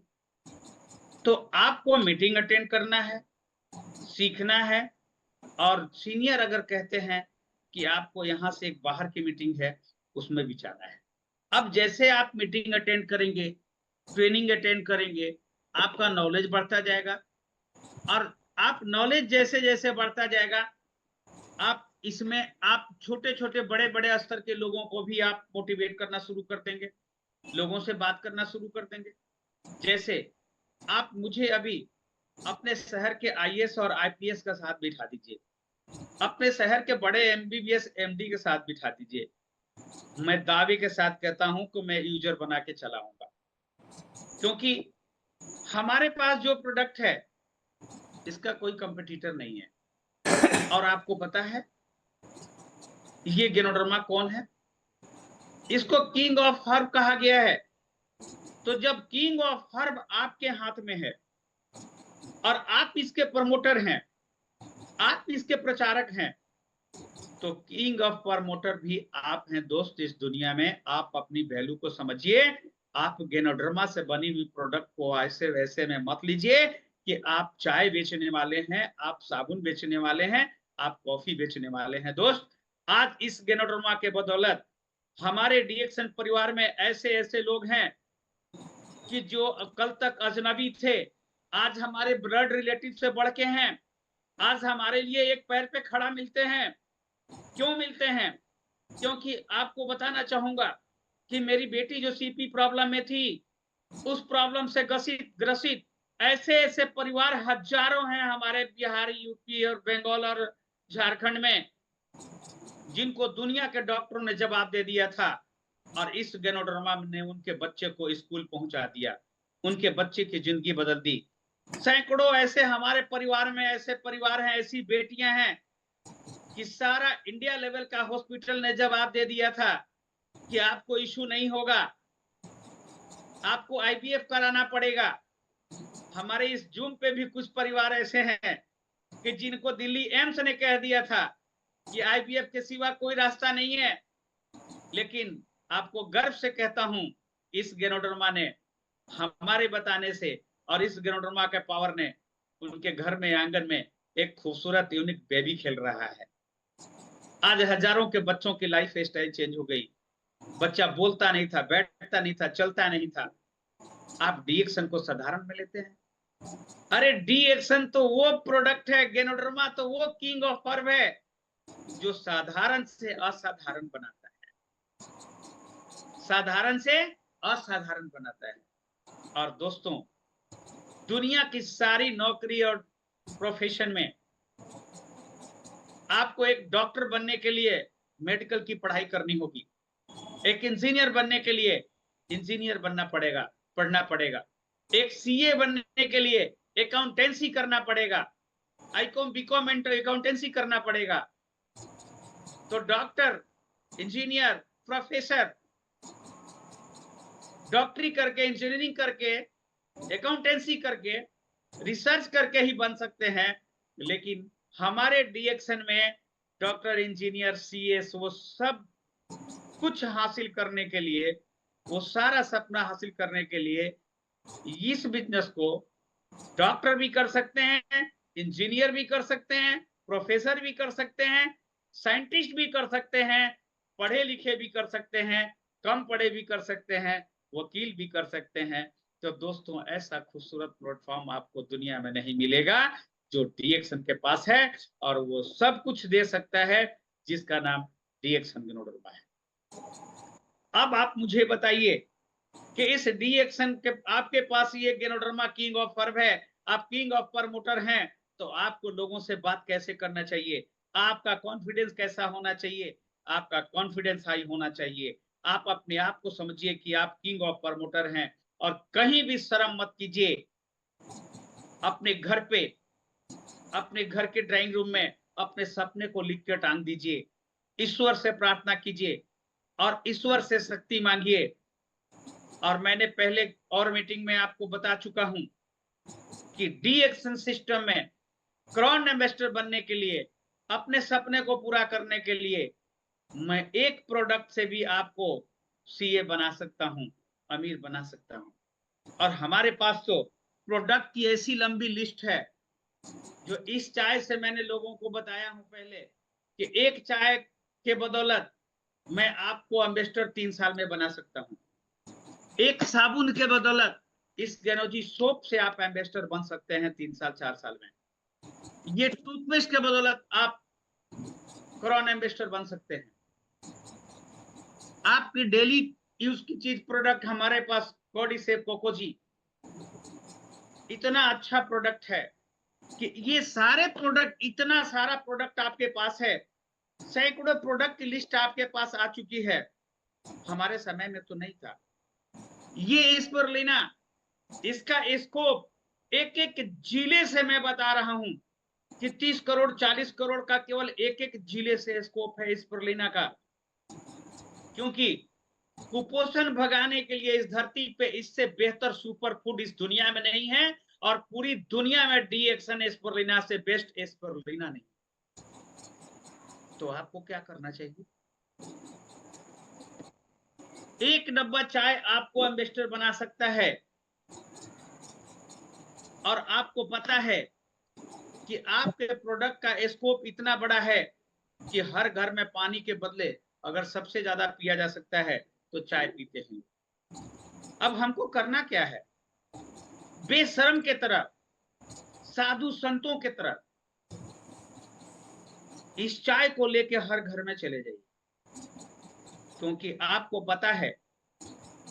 तो आपको मीटिंग अटेंड करना है, सीखना है, और सीनियर अगर कहते हैं कि आपको यहाँ से एक बाहर की मीटिंग है, उसमें भी जाना है। अब जैसे आप मीटिंग अटेंड करेंगे, ट्रेनिंग अटेंड करेंगे, आपका नॉलेज बढ़ता जाएगा। और आप नॉलेज जैसे जैसे बढ़ता जाएगा, आप इसमें आप छोटे छोटे बड़े बड़े स्तर के लोगों को भी आप मोटिवेट करना शुरू कर देंगे, लोगों से बात करना शुरू कर देंगे। जैसे आप मुझे अभी अपने शहर के आईएएस और आईपीएस का साथ बिठा दीजिए, अपने शहर के बड़े एमबीबीएस एमडी के साथ बिठा दीजिए, मैं दावे के साथ कहता हूं कि मैं यूजर बना के चलाऊंगा। क्योंकि हमारे पास जो प्रोडक्ट है इसका कोई कंपटीटर नहीं है। और आपको पता है ये गैनोडर्मा कौन है? इसको किंग ऑफ हर्ब कहा गया है। तो जब किंग ऑफ हर्ब आपके हाथ में है और आप इसके प्रमोटर हैं, आप इसके प्रचारक हैं, तो किंग ऑफ प्रमोटर भी आप हैं दोस्त इस दुनिया में। आप अपनी वैल्यू को समझिए। आप गैनोडर्मा से बनी हुई प्रोडक्ट को ऐसे वैसे में मत लीजिए कि आप चाय बेचने वाले हैं, आप साबुन बेचने वाले हैं, आप कॉफी बेचने वाले हैं। दोस्त, आज इस गैनोडर्मा के बदौलत हमारे डीएक्सन परिवार में ऐसे ऐसे लोग हैं कि जो कल तक अजनबी थे, आज हमारे ब्लड रिलेटिव से बढ़ के हैं। आज हमारे लिए एक पैर पे खड़ा मिलते हैं। क्यों मिलते हैं? क्योंकि आपको बताना चाहूंगा कि मेरी बेटी जो सीपी प्रॉब्लम में थी, उस प्रॉब्लम से ग्रसित ऐसे ऐसे परिवार हजारों हैं हमारे बिहार, यूपी और बंगाल और झारखंड में, जिनको दुनिया के डॉक्टरों ने जवाब दे दिया था। और इस गैनोडर्मा ने उनके बच्चे को स्कूल पहुंचा दिया, उनके बच्चे की जिंदगी बदल दी। सैकड़ों ऐसे हमारे परिवार में ऐसे परिवार हैं, ऐसी बेटियां हैं कि सारा इंडिया लेवल का हॉस्पिटल ने जवाब दे दिया था कि आपको इशू नहीं होगा, आपको आईवीएफ कराना पड़ेगा। हमारे इस जूम पे भी कुछ परिवार ऐसे हैं कि जिनको दिल्ली एम्स ने कह दिया था कि आईवीएफ के सिवा कोई रास्ता नहीं है। लेकिन आपको गर्व से कहता हूं, इस गैनोडर्मा ने हमारे बताने से और इस गैनोडर्मा के पावर ने उनके घर में आंगन में एक खूबसूरत यूनिक बेबी खेल रहा है। आज हजारों के बच्चों की लाइफ स्टाइल चेंज हो गई। बच्चा बोलता नहीं था, बैठता नहीं था, चलता नहीं था। आप डी एक्शन को साधारण में लेते हैं। अरे डी एक्शन तो वो प्रोडक्ट है, गैनोडर्मा तो वो किंग ऑफ हर्ब है जो साधारण से असाधारण बनाता है, साधारण से असाधारण बनाता है। और दोस्तों, दुनिया की सारी नौकरी और प्रोफेशन में आपको एक डॉक्टर बनने के लिए मेडिकल की पढ़ाई करनी होगी, एक इंजीनियर बनने के लिए इंजीनियर बनना पड़ेगा, पढ़ना पड़ेगा, एक सीए बनने के लिए अकाउंटेंसी करना पड़ेगा, आईकॉम बीकॉम अकाउंटेंसी करना पड़ेगा। तो डॉक्टर, इंजीनियर, प्रोफेसर डॉक्टरी करके, इंजीनियरिंग करके, अकाउंटेंसी करके, रिसर्च करके ही बन सकते हैं। लेकिन हमारे डीएक्शन में डॉक्टर, इंजीनियर, सीएस, वो सब कुछ हासिल करने के लिए, वो सारा सपना हासिल करने के लिए इस बिजनेस को डॉक्टर भी कर सकते हैं, इंजीनियर भी कर सकते हैं, प्रोफेसर भी कर सकते हैं, साइंटिस्ट भी कर सकते हैं, पढ़े लिखे भी कर सकते हैं, कम पढ़े भी कर सकते हैं, वकील भी कर सकते हैं। तो दोस्तों, ऐसा खूबसूरत प्लेटफॉर्म आपको दुनिया में नहीं मिलेगा जो डीएक्शन के पास है। और वो सब कुछ दे सकता है जिसका नाम डीएक्शन गैनोडर्मा है। अब आप मुझे बताइए कि इस डीएक्शन के आपके पास ये गैनोडर्मा किंग ऑफ हर्ब है, आप किंग ऑफ प्रमोटर हैं, तो आपको लोगों से बात कैसे करना चाहिए, आपका कॉन्फिडेंस कैसा होना चाहिए? आपका कॉन्फिडेंस हाई होना चाहिए। आप अपने आप को समझिए कि आप किंग ऑफ प्रमोटर हैं और कहीं भी शर्म मत कीजिए। अपने घर पे, अपने घर के ड्राइंग रूम में अपने सपने को लिख के टांग दीजिए, ईश्वर से प्रार्थना कीजिए और ईश्वर से शक्ति मांगिए। और मैंने पहले और मीटिंग में आपको बता चुका हूं कि डीएक्शन सिस्टम में क्राउन एम्बेसडर बनने के लिए, अपने सपने को पूरा करने के लिए, मैं एक प्रोडक्ट से भी आपको सीए बना सकता हूं, अमीर बना सकता हूं। और हमारे पास तो प्रोडक्ट की ऐसी लंबी लिस्ट है जो इस चाय से मैंने लोगों को बताया हूं पहले कि एक चाय के बदौलत मैं आपको एम्बेसडर 3 साल में बना सकता हूं। एक साबुन के बदौलत इस गैनोजी सोप से आप एम्बेसडर बन सकते हैं 3 साल 4 साल में। ये टूथपेस्ट के बदौलत आप क्रॉन एम्बेसडर बन सकते हैं। आपकी डेली यूज की चीज प्रोडक्ट हमारे पास बॉडीसेफ कोकोजी इतना अच्छा प्रोडक्ट है कि ये सारे प्रोडक्ट, इतना सारा प्रोडक्ट आपके पास है, सैकड़ों प्रोडक्ट की लिस्ट आपके पास आ चुकी है। हमारे समय में तो नहीं था। ये स्पिरुलिना, इसका स्कोप एक एक जिले से मैं बता रहा हूं कि 30 करोड़ 40 करोड़ का केवल एक एक जिले से स्कोप है स्पिरुलिना का। क्योंकि कुपोषण भगाने के लिए इस धरती पे इससे बेहतर सुपर फूड इस दुनिया में नहीं है, और पूरी दुनिया में डी एक्शन स्पिरुलिना से बेस्ट स्पिरुलिना नहीं। तो आपको क्या करना चाहिए? एक डब्बा चाय आपको एम्बेसडर बना सकता है। और आपको पता है कि आपके प्रोडक्ट का स्कोप इतना बड़ा है कि हर घर में पानी के बदले अगर सबसे ज्यादा पिया जा सकता है तो चाय पीते हैं। अब हमको करना क्या है? बेशर्म के तरह, साधु संतों के तरह इस चाय को लेके हर घर में चले जाइए। क्योंकि आपको पता है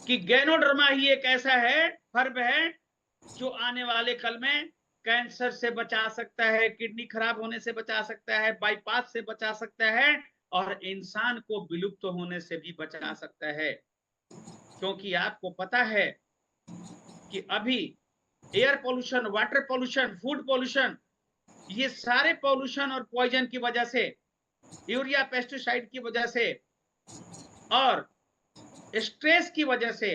कि गैनोडर्मा ही एक ऐसा है, हर्ब है, जो आने वाले कल में कैंसर से बचा सकता है, किडनी खराब होने से बचा सकता है, बाईपास से बचा सकता है, और इंसान को विलुप्त होने से भी बचा सकता है। क्योंकि आपको पता है कि अभी air pollution, water pollution, food pollution, ये सारे पोल्यूशन और पॉइजन की वजह से, यूरिया पेस्टिसाइड की वजह से और स्ट्रेस की वजह से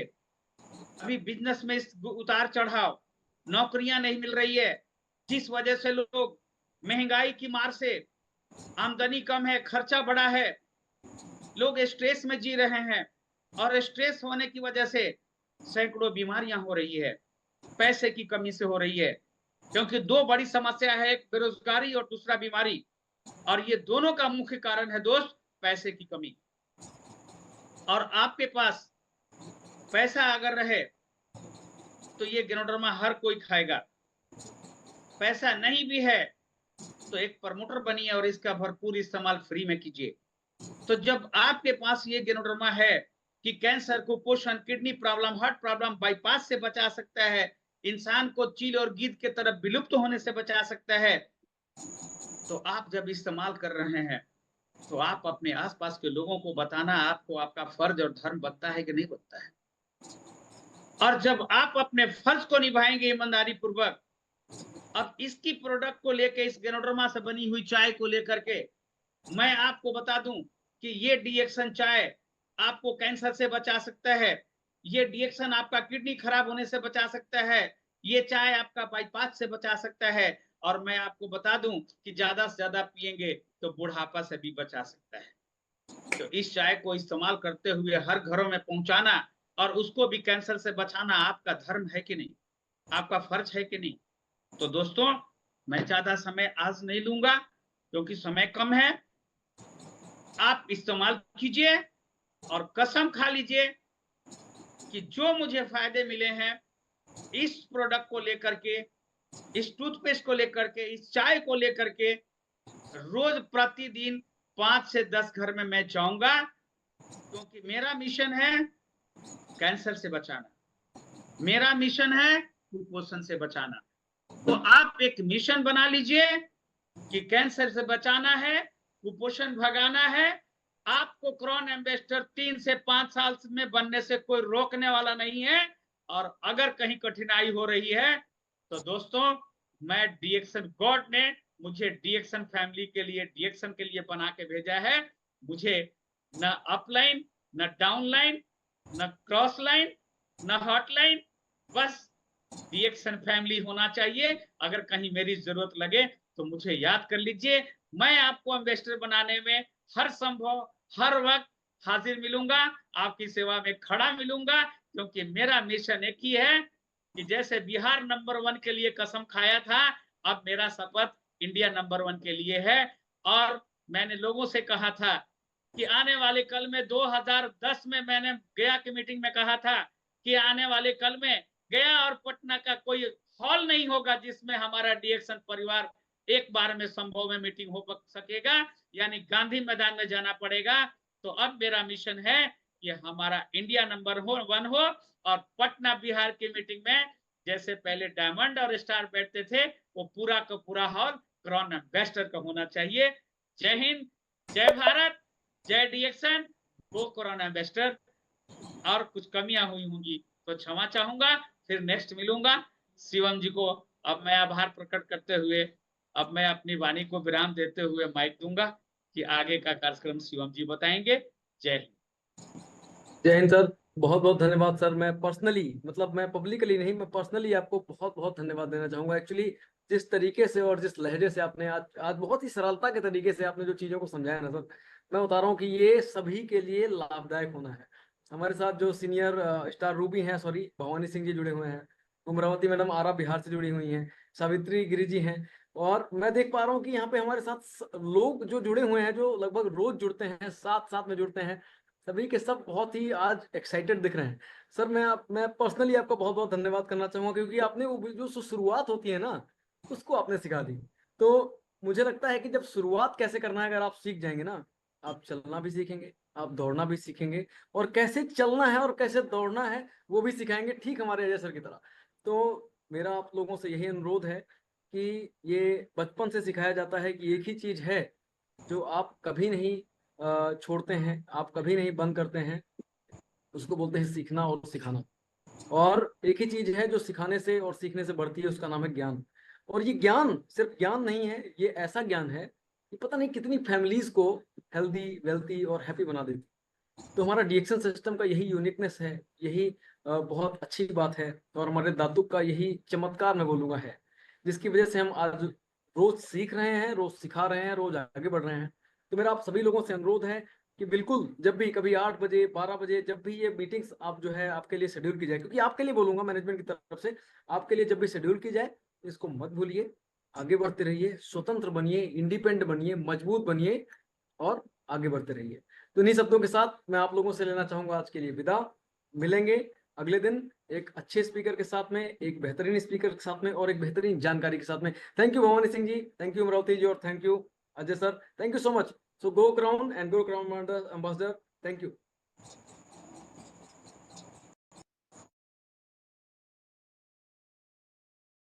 अभी बिजनेस में उतार चढ़ाव, नौकरियां नहीं मिल रही है, जिस वजह से लोग महंगाई की मार से, आमदनी कम है, खर्चा बढ़ा है, लोग स्ट्रेस में जी रहे हैं, और स्ट्रेस होने की वजह से सैकड़ों बीमारियां हो रही है, पैसे की कमी से हो रही है। क्योंकि दो बड़ी समस्या है, एक बेरोजगारी और दूसरा बीमारी, और ये दोनों का मुख्य कारण है दोस्त पैसे की कमी। और आपके पास पैसा अगर रहे तो ये गैनोडर्मा हर कोई खाएगा। पैसा नहीं भी है तो एक प्रमोटर बनिए और इसका भरपूर इस्तेमाल फ्री में कीजिए। तो जब आपके पास ये गैनोडर्मा है कि कैंसर, कुपोषण, kidney problem, heart problem, bypass से बचा सकता है, इंसान को चील और गीद के तरफ विलुप्त होने से बचा सकता है, तो आप जब इस्तेमाल कर रहे हैं तो आप अपने आसपास के लोगों को बताना आपको आपका फर्ज और धर्म बनता है कि नहीं बनता है। और जब आप अपने फर्ज को निभाएंगे ईमानदारी पूर्वक, अब इसकी प्रोडक्ट को लेके, इस गैनोडर्मा से बनी हुई चाय को लेकर के मैं आपको बता दूं कि ये डीएक्शन चाय आपको कैंसर से बचा सकता है, ये डीएक्शन आपका किडनी खराब होने से बचा सकता है, ये चाय आपका बाईपास से बचा सकता है, और मैं आपको बता दूं कि ज्यादा से ज्यादा पिएंगे तो बुढ़ापा से भी बचा सकता है। तो इस चाय को इस्तेमाल करते हुए हर घरों में पहुंचाना और उसको भी कैंसर से बचाना आपका धर्म है कि नहीं, आपका फर्ज है कि नहीं? तो दोस्तों, मैं ज्यादा समय आज नहीं लूंगा क्योंकि समय कम है। आप इस्तेमाल कीजिए और कसम खा लीजिए कि जो मुझे फायदे मिले हैं इस प्रोडक्ट को लेकर के, इस टूथपेस्ट को लेकर के, इस चाय को लेकर के, रोज प्रतिदिन 5 से 10 घर में मैं जाऊंगा, क्योंकि मेरा मिशन है कैंसर से बचाना, मेरा मिशन है कुपोषण से बचाना। तो आप एक मिशन बना लीजिए कि कैंसर से बचाना है, कुपोषण भगाना है। आपको क्रॉन एम्बेसडर 3 से 5 साल में बनने से कोई रोकने वाला नहीं है। और अगर कहीं कठिनाई हो रही है तो दोस्तों, मैं डीएक्शन गॉड ने मुझे डीएक्शन फैमिली के लिए, डीएक्शन के लिए बना के भेजा है। मुझे न अपलाइन, न डाउनलाइन, न क्रॉस लाइन, न हॉटलाइन, बस डीएक्शन फैमिली होना चाहिए। अगर कहीं मेरी जरूरत लगे तो मुझे याद कर लीजिए। मैं आपको एम्बेसडर बनाने में हर संभव, हर वक्त हाजिर मिलूंगा, आपकी सेवा में खड़ा मिलूंगा, क्योंकि मेरा मिशन एक ही है कि जैसे बिहार नंबर 1 के लिए कसम खाया था, अब मेरा शपथ इंडिया नंबर 1 के लिए है। और मैंने लोगों से कहा था कि आने वाले कल में 2010 में मैंने गया की मीटिंग में कहा था कि आने वाले कल में गया और पटना का कोई हॉल नहीं होगा जिसमें हमारा डीएक्शन परिवार एक बार में संभव में मीटिंग हो सकेगा, यानी गांधी मैदान में जाना पड़ेगा। तो अब मेरा मिशन है कि हमारा इंडिया नंबर 1 हो और पटना बिहार की मीटिंग में जैसे पहले डायमंड और स्टार बैठते थे, वो पूरा का पूरा हॉल क्राउन एम्बेसडर का होना चाहिए। जय हिंद, जय भारत, जय डीएक्शन, गो क्राउन एम्बेसडर। और कुछ कमियां हुई होंगी तो क्षमा चाहूंगा, फिर नेक्स्ट मिलूंगा। शिवम जी को अब मैं आभार प्रकट करते हुए अब मैं अपनी वाणी को विराम देते हुए माइक दूंगा कि आगे का कार्यक्रम शिवम जी बताएंगे। जय हिंद। जय हिंद सर। बहुत बहुत धन्यवाद सर। मैं पर्सनली, मतलब मैं पब्लिकली नहीं, मैं पर्सनली आपको बहुत बहुत धन्यवाद देना चाहूंगा। एक्चुअली जिस तरीके से और जिस लहजे से आपने आज आज बहुत ही सरलता के तरीके से आपने जो चीजों को समझाया ना सर, मैं बता रहा हूँ कि ये सभी के लिए लाभदायक होना है। हमारे साथ जो सीनियर स्टार रूबी हैं, सॉरी भवानी सिंह जी जुड़े हुए हैं, उमरावती मैडम आरा बिहार से जुड़ी हुई हैं, सावित्री गिरी जी हैं, और मैं देख पा रहा हूँ कि यहाँ पे हमारे साथ लोग जो जुड़े हुए हैं, जो लगभग रोज जुड़ते हैं, साथ साथ में जुड़ते हैं, सभी के सब बहुत ही आज एक्साइटेड दिख रहे हैं। सर मैं पर्सनली आपका बहुत बहुत धन्यवाद करना चाहूंगा, क्योंकि आपने वो जो शुरुआत होती है ना, उसको आपने सिखा दी। तो मुझे लगता है कि जब शुरुआत कैसे करना है अगर आप सीख जाएंगे ना, आप चलना भी सीखेंगे, आप दौड़ना भी सीखेंगे, और कैसे चलना है और कैसे दौड़ना है वो भी सिखाएंगे, ठीक हमारे अजय सर की तरह। तो मेरा आप लोगों से यही अनुरोध है कि ये बचपन से सिखाया जाता है कि एक ही चीज है जो आप कभी नहीं छोड़ते हैं, आप कभी नहीं बंद करते हैं, उसको बोलते हैं सीखना और सिखाना। और एक ही चीज है जो सिखाने से और सीखने से बढ़ती है, उसका नाम है ज्ञान। और ये ज्ञान सिर्फ ज्ञान नहीं है, ये ऐसा ज्ञान है कि पता नहीं कितनी फैमिलीज को हेल्दी, वेल्थी और हैप्पी बना देती। तो हमारा डीएक्शन सिस्टम का यही यूनिकनेस है, यही बहुत अच्छी बात है, और हमारे दादू का यही चमत्कार मैं बोलूंगा है, जिसकी वजह से हम आज रोज सीख रहे हैं, रोज सिखा रहे हैं, रोज आगे बढ़ रहे हैं। तो मेरा आप सभी लोगों से अनुरोध है कि बिल्कुल जब भी कभी 8 बजे 12 बजे जब भी ये मीटिंग्स आप जो है आपके लिए शेड्यूल की जाए, क्योंकि आपके लिए बोलूंगा मैनेजमेंट की तरफ से, आपके लिए जब भी शेड्यूल की जाए, इसको मत भूलिए। आगे बढ़ते रहिए, स्वतंत्र बनिए, इंडिपेंडेंट बनिए, मजबूत बनिए, और आगे बढ़ते रहिए। तो इन्हीं शब्दों के साथ मैं आप लोगों से लेना चाहूंगा आज के लिए विदा। मिलेंगे अगले दिन एक अच्छे स्पीकर के साथ में, एक बेहतरीन स्पीकर के साथ में, और एक बेहतरीन जानकारी के साथ में। Thank you Bhawani Singh ji, thank you Amravati ji, और thank you Ajay sir, thank you so much. So go crown and go crown ambassador, thank you.